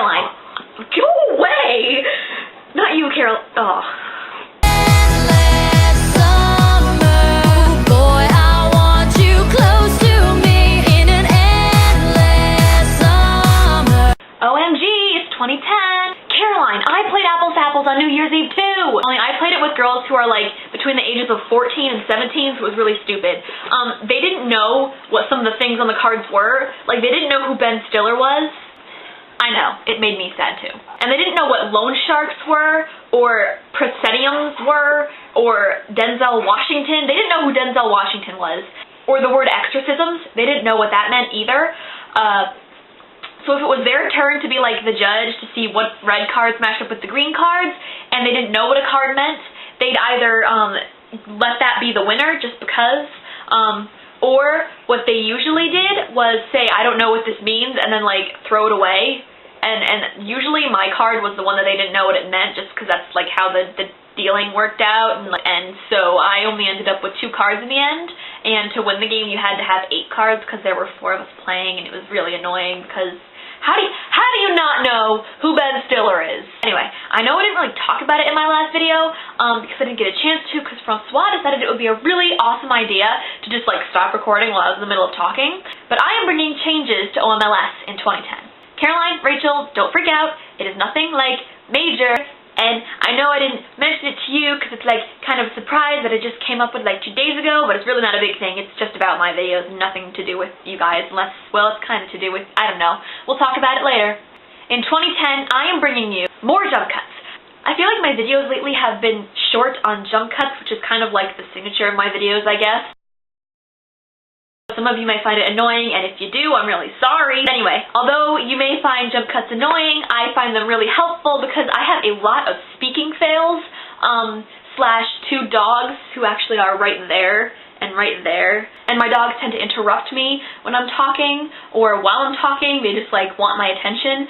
Caroline, go away! Not you, Carol. Oh. OMG, it's 2010. Caroline, I played Apples to Apples on New Year's Eve too. Only I played it with girls who are like between the ages of 14 and 17, so it was really stupid. They didn't know what some of the things on the cards were. Like, they didn't know who Ben Stiller was. I know, it made me sad too. And they didn't know what loan sharks were, or prosceniums were, or Denzel Washington. They didn't know who Denzel Washington was. Or the word exorcisms. They didn't know what that meant either. So if it was their turn to be like the judge to see what red cards matched up with the green cards, and they didn't know what a card meant, they'd either let that be the winner just because, or what they usually did was say, I don't know what this means, and then like throw it away. And usually my card was the one that they didn't know what it meant, just because that's like how the dealing worked out, and so I only ended up with 2 cards in the end. And to win the game, you had to have 8 cards because there were 4 of us playing, and it was really annoying because how do you not know who Ben Stiller is? Anyway, I know I didn't really talk about it in my last video because I didn't get a chance to, because Francois decided it would be a really awesome idea to just like stop recording while I was in the middle of talking. But I am bringing changes to OMLS in 2010. Caroline, Rachel, don't freak out. It is nothing like major. And I know I didn't mention it to you because it's like kind of a surprise that it just came up with like 2 days ago, but it's really not a big thing. It's just about my videos, nothing to do with you guys, unless, well, it's kind of to do with, I don't know. We'll talk about it later. In 2010, I am bringing you more jump cuts. I feel like my videos lately have been short on jump cuts, which is kind of like the signature of my videos, I guess. Some of you may find it annoying, and if you do, I'm really sorry. Anyway, although you may find jump cuts annoying, I find them really helpful because I have a lot of speaking fails, slash 2 dogs who actually are right there and right there. And my dogs tend to interrupt me when I'm talking, or while I'm talking, they just like want my attention.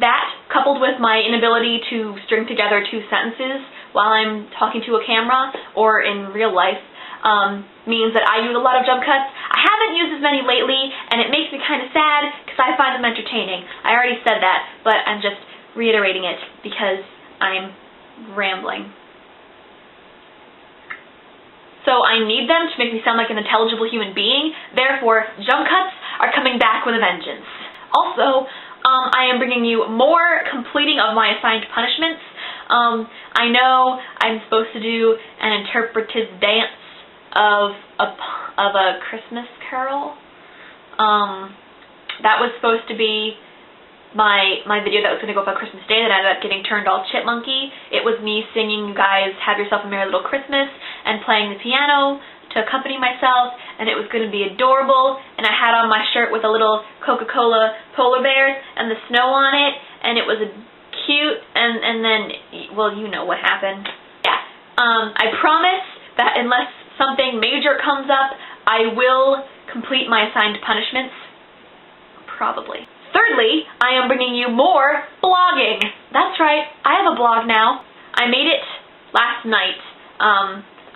That, coupled with my inability to string together 2 sentences while I'm talking to a camera or in real life, means that I use a lot of jump cuts. I haven't used as many lately, and it makes me kind of sad because I find them entertaining. I already said that, but I'm just reiterating it because I'm rambling. So I need them to make me sound like an intelligible human being. Therefore, jump cuts are coming back with a vengeance. Also, I am bringing you more completing of my assigned punishments. I know I'm supposed to do an interpretive dance of a Christmas Carol. That was supposed to be my video that was going to go up on Christmas Day that ended up getting turned all chipmunky. It was me singing, you guys, Have Yourself a Merry Little Christmas, and playing the piano to accompany myself, and it was going to be adorable, and I had on my shirt with a little Coca-Cola polar bear and the snow on it, and it was cute, and then, well, you know what happened. Yeah. I promise that unless something major comes up, I will complete my assigned punishments. Probably. Thirdly, I am bringing you more blogging. That's right, I have a blog now. I made it last night.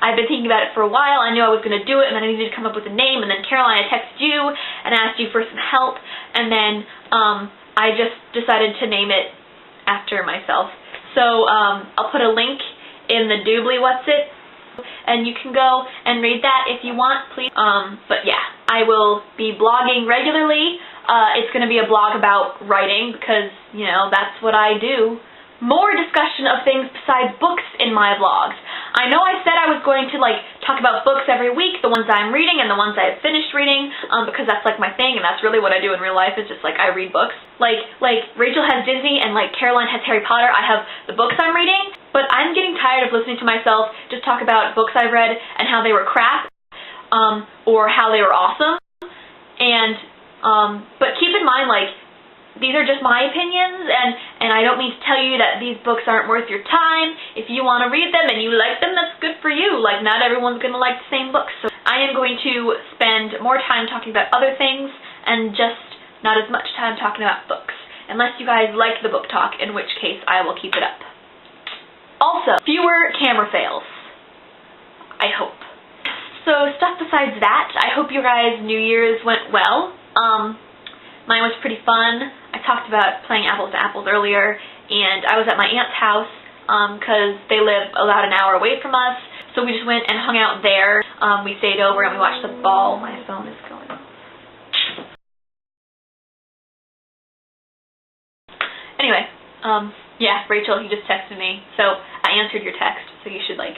I've been thinking about it for a while. I knew I was going to do it, and then I needed to come up with a name, and then Caroline, I texted you and asked you for some help, and then I just decided to name it after myself. So I'll put a link in the doobly what's it, and you can go and read that if you want, please. But yeah, I will be blogging regularly. It's going to be a blog about writing because, you know, that's what I do. More discussion of things besides books in my vlogs. I know I said I was going to like talk about books every week, the ones I'm reading and the ones I have finished reading, because that's like my thing, and that's really what I do in real life, is just like I read books. Like Rachel has Disney and like Caroline has Harry Potter. I have the books I'm reading, but I'm getting tired of listening to myself just talk about books I've read and how they were crap, or how they were awesome. And but keep in mind, like, these are just my opinions, and I don't mean to tell you that these books aren't worth your time. If you want to read them and you like them, that's good for you. Like, not everyone's going to like the same books. So I am going to spend more time talking about other things and just not as much time talking about books. Unless you guys like the book talk, in which case I will keep it up. Also, fewer camera fails. I hope. So stuff besides that, I hope your guys' New Year's went well. Mine was pretty fun. I talked about playing apples to apples earlier, and I was at my aunt's house because they live about an hour away from us, so we just went and hung out there. We stayed over and we watched the ball. My phone is going off. Anyway, yeah, Rachel, you just texted me, so I answered your text, so you should, like,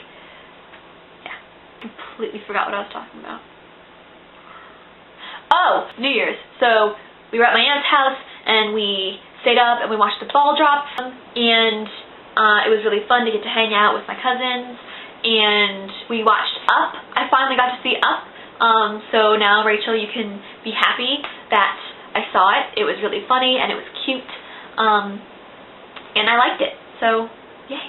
yeah, completely forgot what I was talking about. Oh, New Year's. So we were at my aunt's house, and we stayed up, and we watched the ball drop, and it was really fun to get to hang out with my cousins, and we watched Up. I finally got to see Up, so now, Rachel, you can be happy that I saw it. It was really funny, and it was cute, and I liked it, so yay.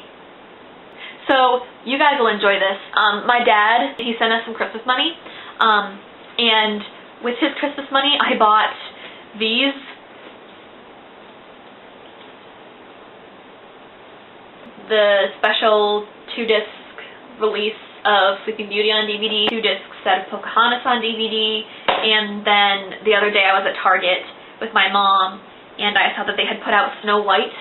So you guys will enjoy this. My dad, he sent us some Christmas money, and with his Christmas money, I bought these. The special 2-disc release of Sleeping Beauty on DVD, 2-disc set of Pocahontas on DVD, and then the other day I was at Target with my mom, and I saw that they had put out Snow White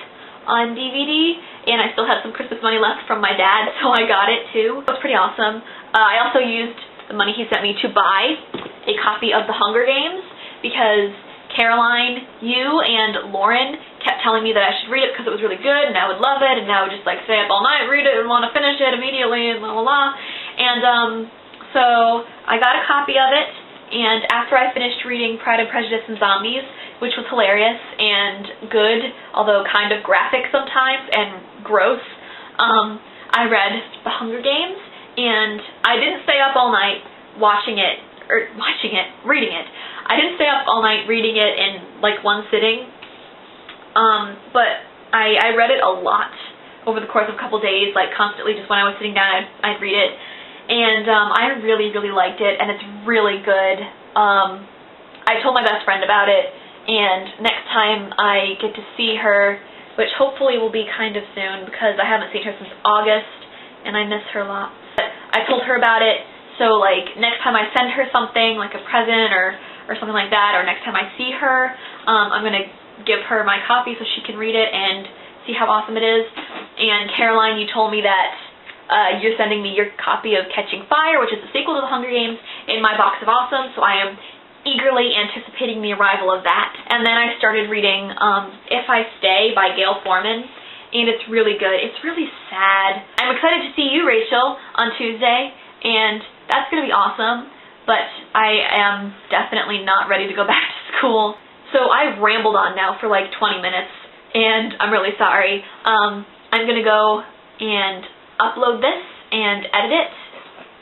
on DVD, and I still had some Christmas money left from my dad, so I got it too. It was pretty awesome. I also used the money he sent me to buy a copy of The Hunger Games, because Caroline, you, and Lauren kept telling me that I should read it because it was really good and I would love it, and I would just like stay up all night, read it, and want to finish it immediately, and blah blah blah. And so I got a copy of it, and after I finished reading Pride and Prejudice and Zombies, which was hilarious and good, although kind of graphic sometimes and gross, I read The Hunger Games, and I didn't stay up all night reading it. I didn't stay up all night reading it in like one sitting, but I read it a lot over the course of a couple days, like constantly, just when I was sitting down, I'd read it, and I really, really liked it, and it's really good. I told my best friend about it, and next time I get to see her, which hopefully will be kind of soon, because I haven't seen her since August, and I miss her a lot. But I told her about it, so like next time I send her something, like a present or something like that, or next time I see her, I'm going to give her my copy so she can read it and see how awesome it is. And Caroline, you told me that you're sending me your copy of Catching Fire, which is the sequel to The Hunger Games, in my box of awesome, so I am eagerly anticipating the arrival of that. And then I started reading If I Stay by Gail Forman, and it's really good. It's really sad. I'm excited to see you, Rachel, on Tuesday, and that's going to be awesome, but I am definitely not ready to go back to school. So I've rambled on now for like 20 minutes, and I'm really sorry. I'm going to go and upload this and edit it,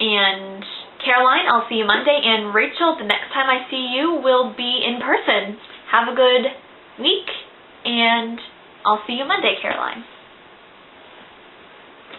and Caroline, I'll see you Monday, and Rachel, the next time I see you will be in person. Have a good week, and I'll see you Monday, Caroline.